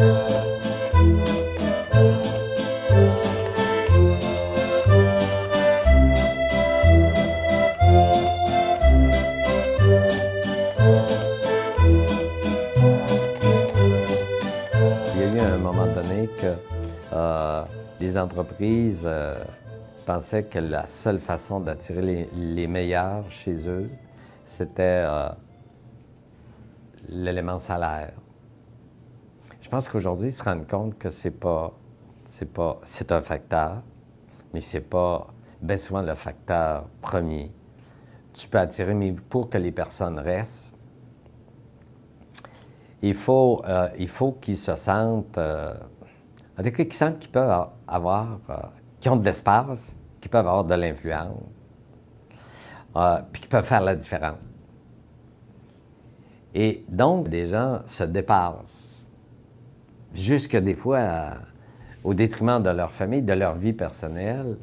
Il y a eu un moment donné que les entreprises pensaient que la seule façon d'attirer les meilleurs chez eux, c'était l'élément salaire. Je pense qu'aujourd'hui, ils se rendent compte que c'est un facteur, mais c'est pas bien souvent le facteur premier. Tu peux attirer, mais pour que les personnes restent, il faut qu'ils se sentent, en tout cas, qu'ils sentent qu'ils peuvent avoir, qu'ils ont de l'espace, qu'ils peuvent avoir de l'influence, puis qu'ils peuvent faire la différence. Et donc, des gens se dépassent, jusque des fois au détriment de leur famille, de leur vie personnelle.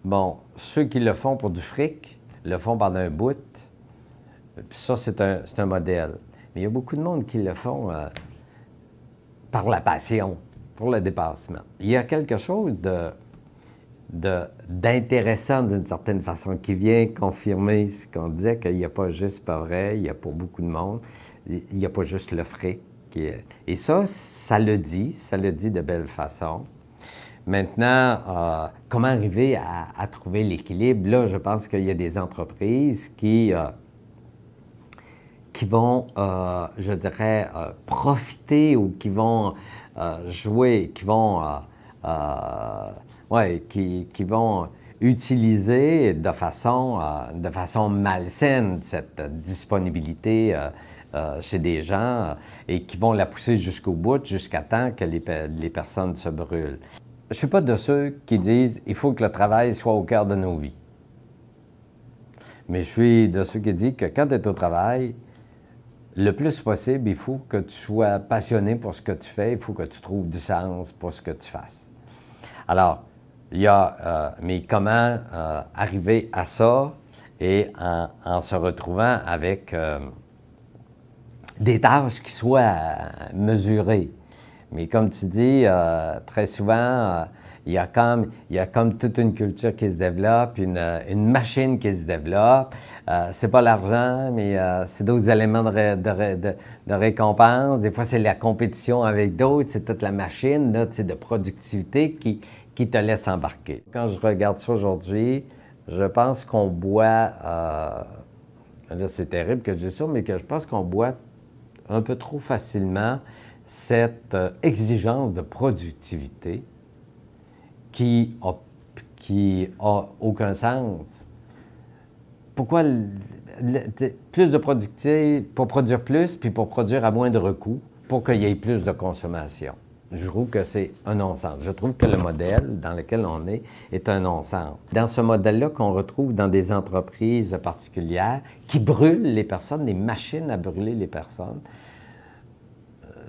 Bon, ceux qui le font pour du fric, le font pendant un bout, puis ça, c'est un modèle. Mais il y a beaucoup de monde qui le font par la passion, pour le dépassement. Il y a quelque chose d'intéressant d'une certaine façon qui vient confirmer ce qu'on disait, qu'il n'y a pas juste pas vrai, il y a pour beaucoup de monde, il n'y a pas juste le fric. Et ça le dit de belle façon. Maintenant, comment arriver à trouver l'équilibre? Là, je pense qu'il y a des entreprises qui vont, je dirais, profiter ou qui vont jouer, qui vont utiliser de façon malsaine cette disponibilité chez des gens et qui vont la pousser jusqu'au bout, jusqu'à temps que les personnes se brûlent. Je ne suis pas de ceux qui disent « il faut que le travail soit au cœur de nos vies ». Mais je suis de ceux qui disent que quand tu es au travail, le plus possible, il faut que tu sois passionné pour ce que tu fais, il faut que tu trouves du sens pour ce que tu fasses. Alors, il y a, mais comment arriver à ça et en se retrouvant avec des tâches qui soient mesurées. Mais comme tu dis, très souvent, il y a comme toute une culture qui se développe, une machine qui se développe. C'est pas l'argent, mais c'est d'autres éléments de récompense. Des fois, c'est la compétition avec d'autres. C'est toute la machine là, de productivité qui te laisse embarquer. Quand je regarde ça aujourd'hui, je pense qu'on boit, là c'est terrible que je dise ça, mais que je pense qu'on boit un peu trop facilement cette exigence de productivité qui a aucun sens. Pourquoi plus de productivité pour produire plus, puis pour produire à moindre coût, pour qu'il y ait plus de consommation? Je trouve que c'est un non-sens. Je trouve que le modèle dans lequel on est un non-sens. Dans ce modèle-là qu'on retrouve dans des entreprises particulières qui brûlent les personnes, des machines à brûler les personnes,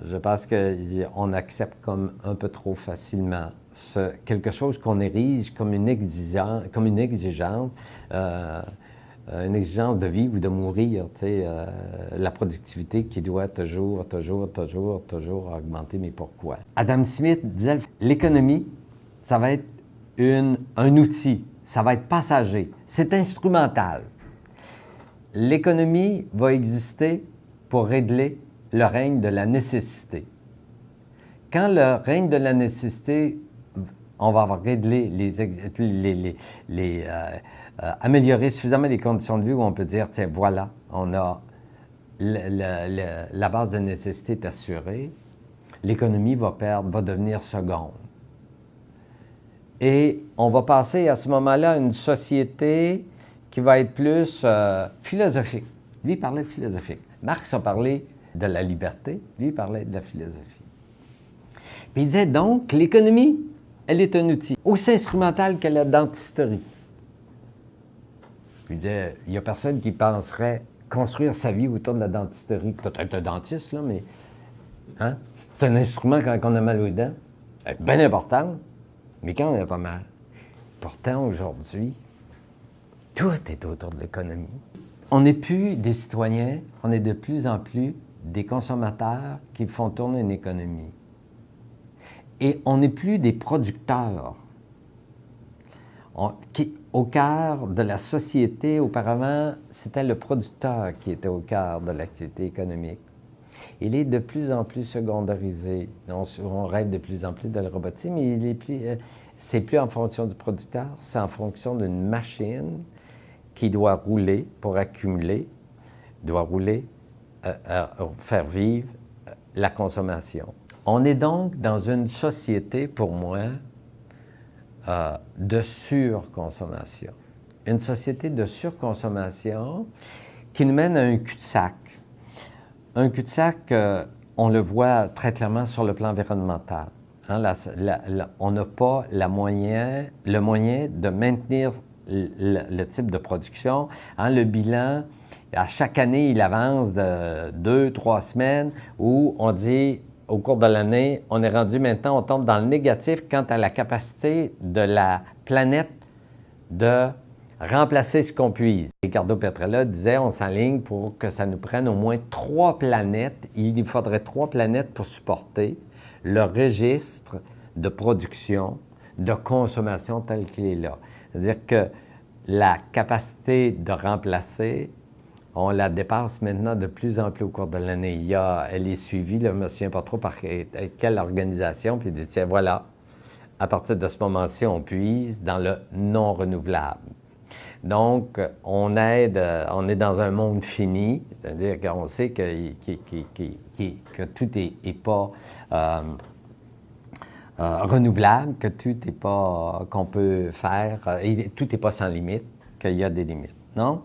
je pense qu'on accepte comme un peu trop facilement quelque chose qu'on érige comme une exigence de vivre ou de mourir, la productivité qui doit toujours augmenter, mais pourquoi? Adam Smith disait, l'économie, ça va être un outil, ça va être passager, c'est instrumental. L'économie va exister pour régler le règne de la nécessité. Quand le règne de la nécessité, on va avoir réglé améliorer suffisamment les conditions de vie où on peut dire, tiens, voilà, on a la base de nécessité est assurée, l'économie va devenir seconde. Et on va passer à ce moment-là à une société qui va être plus philosophique. Lui, il parlait de philosophique. Marx a parlé de la liberté, lui, il parlait de la philosophie. Puis il disait donc, l'économie, elle est un outil aussi instrumental que la dentisterie. Puis il disait, il n'y a personne qui penserait construire sa vie autour de la dentisterie. Peut-être un dentiste, là, mais hein? C'est un instrument quand on a mal aux dents. C'est bien important, mais quand on a pas mal. Pourtant, aujourd'hui, tout est autour de l'économie. On n'est plus des citoyens, on est de plus en plus des consommateurs qui font tourner une économie. Et on n'est plus des producteurs. Au cœur de la société, auparavant, c'était le producteur qui était au cœur de l'activité économique. Il est de plus en plus secondarisé. On rêve de plus en plus de le robotiser, mais c'est plus en fonction du producteur, c'est en fonction d'une machine qui doit rouler pour accumuler, doit rouler, faire vivre la consommation. On est donc dans une société, pour moi, de surconsommation. Une société de surconsommation qui nous mène à un cul-de-sac. Un cul-de-sac, on le voit très clairement sur le plan environnemental. Hein, on n'a pas le moyen de maintenir le type de production. Hein, le bilan, à chaque année, il avance de 2-3 semaines où on dit, au cours de l'année, on est rendu maintenant, on tombe dans le négatif quant à la capacité de la planète de remplacer ce qu'on puise. Ricardo Petrella disait, on s'enligne pour que ça nous prenne au moins 3 planètes. Il nous faudrait 3 planètes pour supporter le registre de production, de consommation tel qu'il est là. C'est-à-dire que la capacité de remplacer, on la dépasse maintenant de plus en plus au cours de l'année. Elle est suivie, là, je ne me souviens pas trop par quelle organisation, puis il dit, tiens, voilà, à partir de ce moment-ci, on puise dans le non renouvelable. Donc, on est dans un monde fini, c'est-à-dire qu'on sait que tout n'est pas renouvelable, que tout n'est pas qu'on peut faire, et tout n'est pas sans limite, qu'il y a des limites. Donc,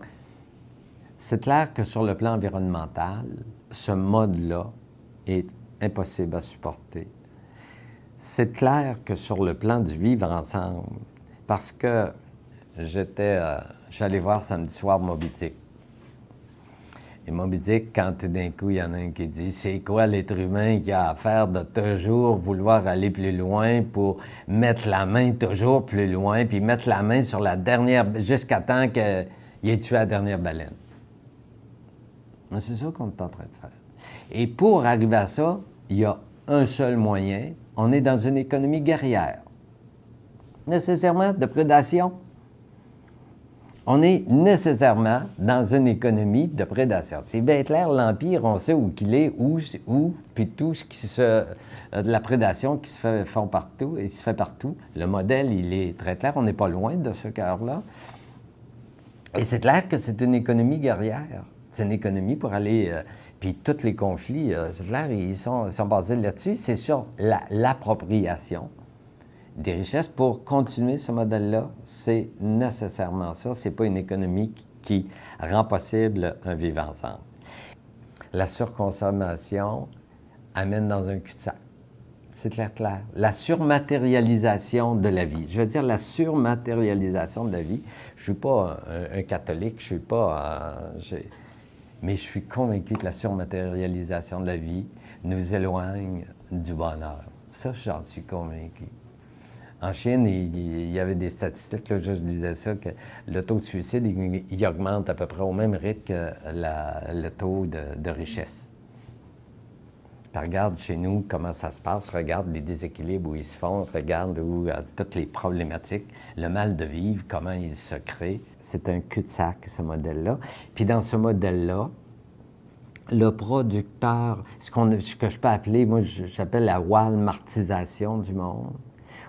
c'est clair que sur le plan environnemental, ce mode-là est impossible à supporter. C'est clair que sur le plan du vivre ensemble, parce que j'allais voir samedi soir Moby Dick. Et Moby Dick, quand tout d'un coup, il y en a un qui dit « C'est quoi l'être humain qui a à faire de toujours vouloir aller plus loin pour mettre la main toujours plus loin, puis mettre la main sur la dernière, jusqu'à temps qu'il ait tué la dernière baleine. » Mais c'est ça qu'on est en train de faire. Et pour arriver à ça, il y a un seul moyen. On est dans une économie guerrière. Nécessairement de prédation. On est nécessairement dans une économie de prédation. C'est bien clair, l'Empire, on sait où qu'il est, où, puis tout ce qui de la prédation qui se fait partout, et se fait partout. Le modèle, il est très clair, on n'est pas loin de ce cœur-là. Et c'est clair que c'est une économie guerrière. C'est une économie pour aller... puis tous les conflits, c'est clair, ils sont basés là-dessus. C'est sur l'appropriation des richesses. Pour continuer ce modèle-là, c'est nécessairement ça. Ce n'est pas une économie qui rend possible un vivre ensemble. La surconsommation amène dans un cul-de-sac. C'est clair. La surmatérialisation de la vie. Je veux dire la surmatérialisation de la vie. Je ne suis pas un catholique, je ne suis pas... mais je suis convaincu que la surmatérialisation de la vie nous éloigne du bonheur. Ça, j'en suis convaincu. En Chine, il y avait des statistiques, là, je disais ça, que le taux de suicide, il augmente à peu près au même rythme que le taux de richesse. Puis regarde chez nous comment ça se passe, regarde les déséquilibres où ils se font, regarde toutes les problématiques, le mal de vivre, comment il se crée. C'est un cul-de-sac, ce modèle-là. Puis dans ce modèle-là, le producteur, ce que je peux appeler, moi j'appelle la walmartisation du monde,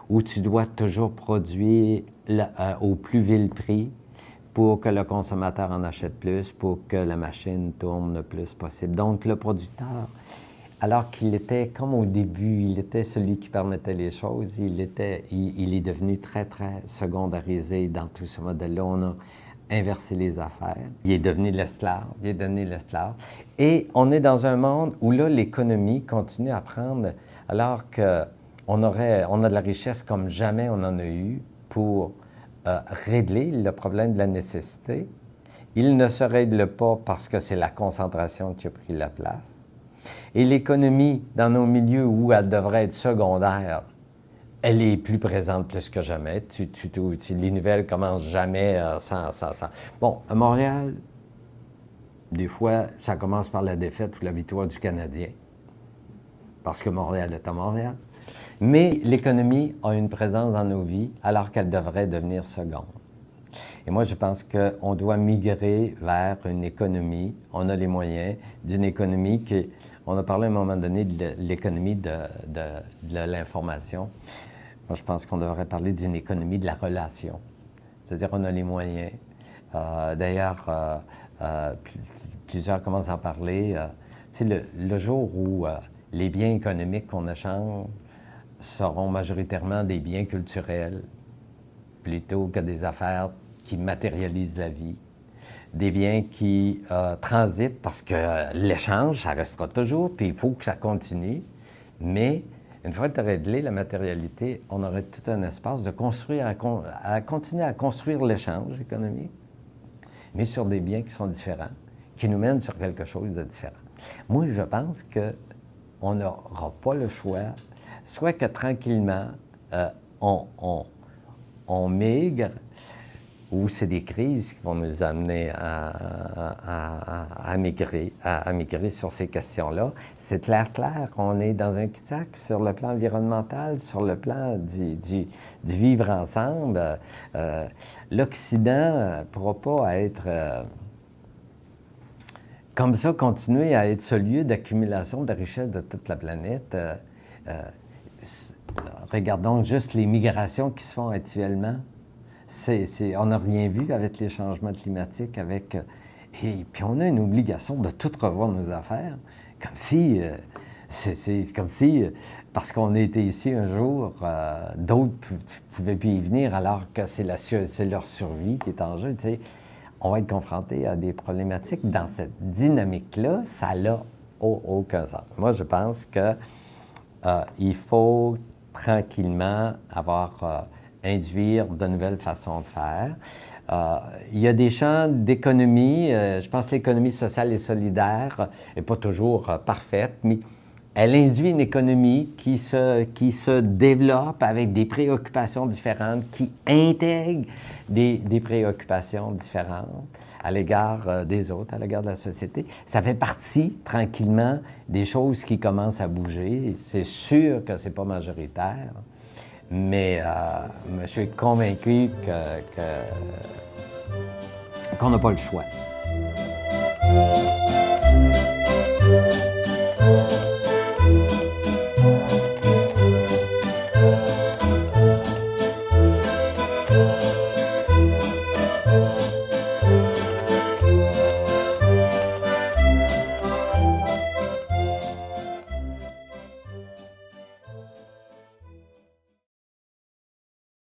où tu dois toujours produire au plus vil prix pour que le consommateur en achète plus, pour que la machine tourne le plus possible. Donc le producteur, alors qu'il était, comme au début, il était celui qui permettait les choses, il est devenu très, très secondarisé dans tout ce modèle-là. On a inversé les affaires. Il est devenu l'esclave. Et on est dans un monde où là, l'économie continue à prendre, alors qu'on a de la richesse comme jamais on en a eu pour régler le problème de la nécessité. Il ne se règle pas parce que c'est la concentration qui a pris la place. Et l'économie, dans nos milieux où elle devrait être secondaire, elle est plus présente plus que jamais. Les nouvelles commencent jamais sans. Bon, à Montréal, Des fois, ça commence par la défaite ou la victoire du Canadien, parce que Montréal est à Montréal. Mais l'économie a une présence dans nos vies alors qu'elle devrait devenir seconde. Et moi, je pense qu'on doit migrer vers une économie, on a les moyens, d'une économie qui, on a parlé à un moment donné de l'économie de l'information. Moi, je pense qu'on devrait parler d'une économie de la relation. C'est-à-dire qu'on a les moyens. D'ailleurs, plusieurs commencent à en parler. Tu sais, le jour où les biens économiques qu'on échange seront majoritairement des biens culturels, plutôt que des affaires qui matérialisent la vie, des biens qui transitent parce que l'échange, ça restera toujours, puis il faut que ça continue. Mais une fois que tu as réglé la matérialité, on aurait tout un espace de construire, à continuer à construire l'échange économique, mais sur des biens qui sont différents, qui nous mènent sur quelque chose de différent. Moi, je pense qu'on n'aura pas le choix, soit que tranquillement, on migre, ou c'est des crises qui vont nous amener à migrer sur ces questions-là. C'est clair, on est dans un cul-de-sac sur le plan environnemental, sur le plan du vivre ensemble. L'Occident ne pourra pas être comme ça, continuer à être ce lieu d'accumulation de richesses de toute la planète. Regardons juste les migrations qui se font actuellement. On n'a rien vu avec les changements climatiques, et puis on a une obligation de tout revoir nos affaires, comme si, c'est comme si, parce qu'on était ici un jour, d'autres ne pouvaient plus y venir alors que c'est leur survie qui est en jeu. Tu sais. On va être confronté à des problématiques. Dans cette dynamique-là, ça n'a aucun sens. Moi, je pense qu'il faut tranquillement induire de nouvelles façons de faire. Il y a des champs d'économie, je pense que l'économie sociale et solidaire n'est pas toujours parfaite, mais elle induit une économie qui se développe avec des préoccupations différentes, qui intègre des préoccupations différentes à l'égard des autres, à l'égard de la société. Ça fait partie, tranquillement, des choses qui commencent à bouger. C'est sûr que ce n'est pas majoritaire, mais je suis convaincu qu'on n'a pas le choix.